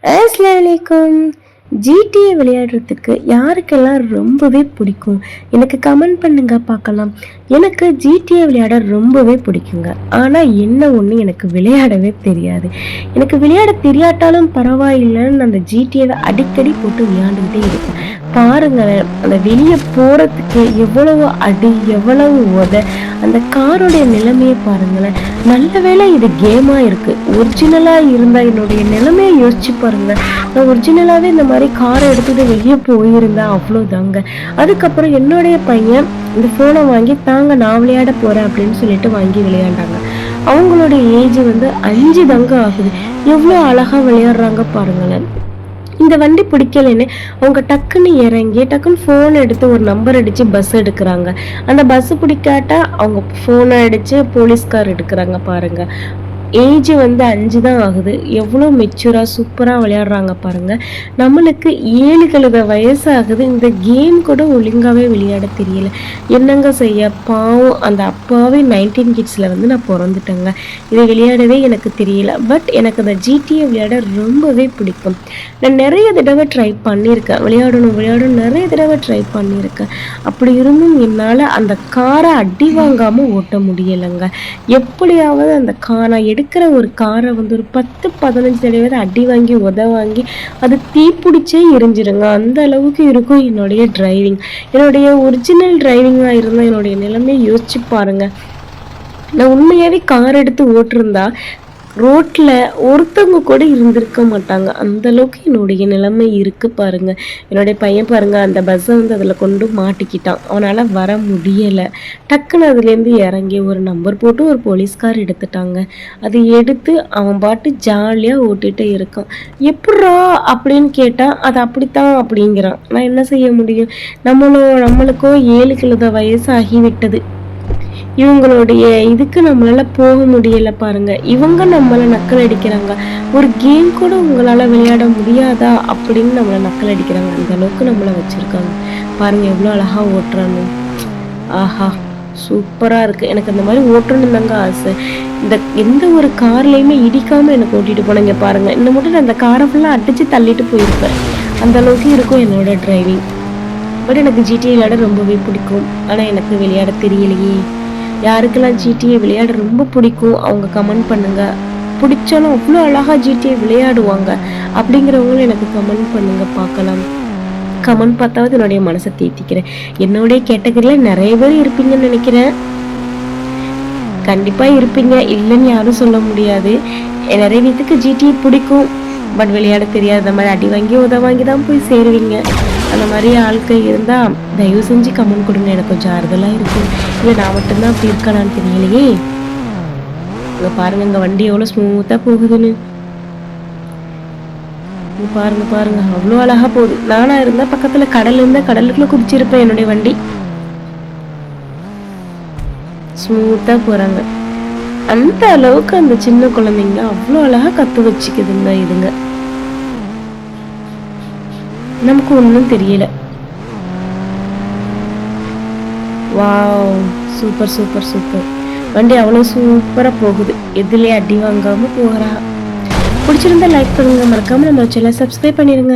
அஸ்ஸலாமு அலைக்கும். ஜிடிஏ விளையாடுறதுக்கு யாருக்கெல்லாம் ரொம்பவே பிடிக்கும்? எனக்கு கமெண்ட் பண்ணுங்க பார்க்கலாம். எனக்கு ஜிடிஏ விளையாட ரொம்பவே பிடிக்குங்க. ஆனால் என்ன ஒன்று, எனக்கு விளையாடவே தெரியாது. எனக்கு விளையாட தெரியாட்டாலும் பரவாயில்லைன்னு அந்த ஜிடிஏவை அடிக்கடி போட்டு விளையாண்டுக்கிட்டே இருப்பேன். பாருங்களேன், அந்த வெளியே போகிறதுக்கு எவ்வளவு அடி, எவ்வளவு உதை, அந்த காரோடைய நிலைமையை பாருங்களேன். நல்ல வேளை இது கேமாக இருக்குது. ஒரிஜினலாக இருந்தால் என்னுடைய நிலைமையை யோசிச்சு பாருங்க. நான் ஒரிஜினலாகவே இந்த மாதிரி காரை எடுத்துகிட்டு வெளியே போயிருந்தேன், அவ்வளோதாங்க. அதுக்கப்புறம் என்னுடைய பையன் இந்த ஃபோனை வாங்கி தாங்க நான் விளையாட போகிறேன் அப்படின்னு சொல்லிட்டு வாங்கி விளையாண்டாங்க. அவங்களோட ஏஜ் 5 தாங்க ஆகுது. எவ்வளோ அழகாக விளையாடுறாங்க பாருங்களேன். இந்த வண்டி பிடிக்கலன்னு அவங்க டக்குன்னு இறங்கி டக்குன்னு ஃபோன் எடுத்து ஒரு நம்பர் அடித்து பஸ் எடுக்கிறாங்க. அந்த பஸ் பிடிக்காட்டா அவங்க ஃபோனை அடித்து போலீஸ்கார் எடுக்கிறாங்க பாருங்கள். ஏஜ் 5 தான் ஆகுது. எவ்வளோ மெச்சூராக சூப்பராக விளையாடுறாங்க பாருங்கள். நம்மளுக்கு 7 கழுத வயசு ஆகுது. இந்த கேம் கூட ஒழுங்காகவே விளையாட தெரியல. என்னங்க செய்ய, பாவம் அந்த அப்பாவே 19 கிட்ஸில் நான் பிறந்துட்டேங்க. இதை விளையாடவே எனக்கு தெரியல. பட் எனக்கு அந்த ஜிடிஏ விளையாட ரொம்பவே பிடிக்கும். நான் நிறைய தடவை ட்ரை பண்ணியிருக்கேன், விளையாடணும் நிறைய தடவை ட்ரை பண்ணியிருக்கேன். அப்படி இருந்தும் என்னால் அந்த காரை அடி வாங்காமல் ஓட்ட முடியலைங்க. எப்படியாவது அந்த காரை எடுக்கிற ஒரு காரை ஒரு 10-15 தடவை அடி வாங்கி உத வாங்கி அது தீப்பிடிச்சே எரிஞ்சிருங்க. அந்த அளவுக்கு இருக்கும் என்னுடைய டிரைவிங். என்னுடைய ஒரிஜினல் டிரைவிங்காக இருந்தால் என்னுடைய நிலைமையை யோசிச்சு பாருங்க. நான் உண்மையாகவே கார் எடுத்து ஓட்டிருந்தா ரோட்டில் ஒருத்தவங்க கூட இருந்திருக்க மாட்டாங்க. அந்த அளவுக்கு என்னுடைய நிலைமை இருக்குது பாருங்க. என்னுடைய பையன் பாருங்க, அந்த பஸ்ஸை அதில் கொண்டு மாட்டிக்கிட்டான். அவனால் வர முடியலை. டக்குன்னு அதுலேருந்து இறங்கி ஒரு நம்பர் போட்டு ஒரு போலீஸ்கார் எடுத்துட்டாங்க. அது எடுத்து அவன் பாட்டு ஜாலியாக ஓட்டிகிட்டே இருக்கான். எப்பட்றா அப்படின்னு கேட்டால் அது அப்படித்தான் அப்படிங்கிறான். நான் என்ன செய்ய முடியும்? நம்மளுக்கோ 7 கழுத வயசு ஆகிவிட்டது. இவங்களுடைய இதுக்கு நம்மளால போக முடியல பாருங்க. இவங்க நம்மளை நக்கல் அடிக்கிறாங்க. ஒரு கேம் கூட உங்களால விளையாட முடியாதா அப்படின்னு நம்மளை நக்கல் அடிக்கிறாங்க. அந்த அளவுக்கு நம்மளை வச்சிருக்காங்க பாருங்க. எவ்வளோ அழகா ஓட்டுறாங்க. ஆஹா, சூப்பரா இருக்கு. எனக்கு அந்த மாதிரி ஓட்டணும் தாங்க ஆசை. இந்த எந்த ஒரு கார்லையுமே இடிக்காம எனக்கு ஓட்டிட்டு போனீங்க பாருங்க. இந்த மட்டும் நான் அந்த காரை ஃபுல்லாக அடிச்சு தள்ளிட்டு போயிருப்பேன். அந்த அளவுக்கு இருக்கும் என்னோட டிரைவிங். பட் எனக்கு ஜிடிஏ விளையாட ரொம்பவே பிடிக்கும். ஆனால் எனக்கு விளையாட தெரியலையே. யாருக்கெல்லாம் ஜிடிஏ விளையாட ரொம்ப பிடிக்கும் அவங்க கமெண்ட் பண்ணுங்க. பிடிச்சாலும் அவ்வளோ அழகாக ஜிடிஏ விளையாடுவாங்க அப்படிங்கிறவங்களும் எனக்கு கமெண்ட் பண்ணுங்க பார்க்கலாம். கமெண்ட் பார்த்தாவது என்னுடைய மனசை தேத்திக்கிறேன். என்னுடைய கேட்டகரியில் நிறைய பேர் இருப்பீங்கன்னு நினைக்கிறேன். கண்டிப்பாக இருப்பீங்க, இல்லைன்னு யாரும் சொல்ல முடியாது. நிறைய பேத்துக்கு ஜிடிஏ பிடிக்கும், பட் விளையாட தெரியாத மாதிரி அடி வாங்கி உத வாங்கி தான் போய் சேருவீங்க. அந்த மாதிரி ஆட்கள் இருந்தால் தயவு செஞ்சு கமெண்ட் கொடுங்க. எனக்கு கொஞ்சம் ஆறுதலாக இருக்கும். இல்லை நான் மட்டும்தான் அப்படி இருக்கானான்னு தெரியலையே. இங்கே பாருங்க, இங்கே வண்டி எவ்வளோ ஸ்மூத்தாக போகுதுன்னு பாருங்க. அவ்வளோ அழகாக போகுது. நானாக இருந்தால் பக்கத்தில் கடல் இருந்தால் கடலுக்குள்ளே குதிச்சிருப்பேன். என்னுடைய வண்டி ஸ்மூத்தாக போகிறாங்க. அந்த அளவுக்கு அந்த சின்ன குழந்தைங்க அவ்வளோ அழகாக கற்று வச்சுக்குதுங்க. இதுங்க நமக்கு ஒன்றும் தெரியல. Wow, super super super. வண்டி அவ்வளோ சூப்பராக போகுது. எதுலேயே அடி வாங்காமல் போகிறா. பிடிச்சிருந்தா லைக் பண்ணுங்க, மறக்காமல் நம்ம சேனலை சப்ஸ்கிரைப் பண்ணிடுங்க.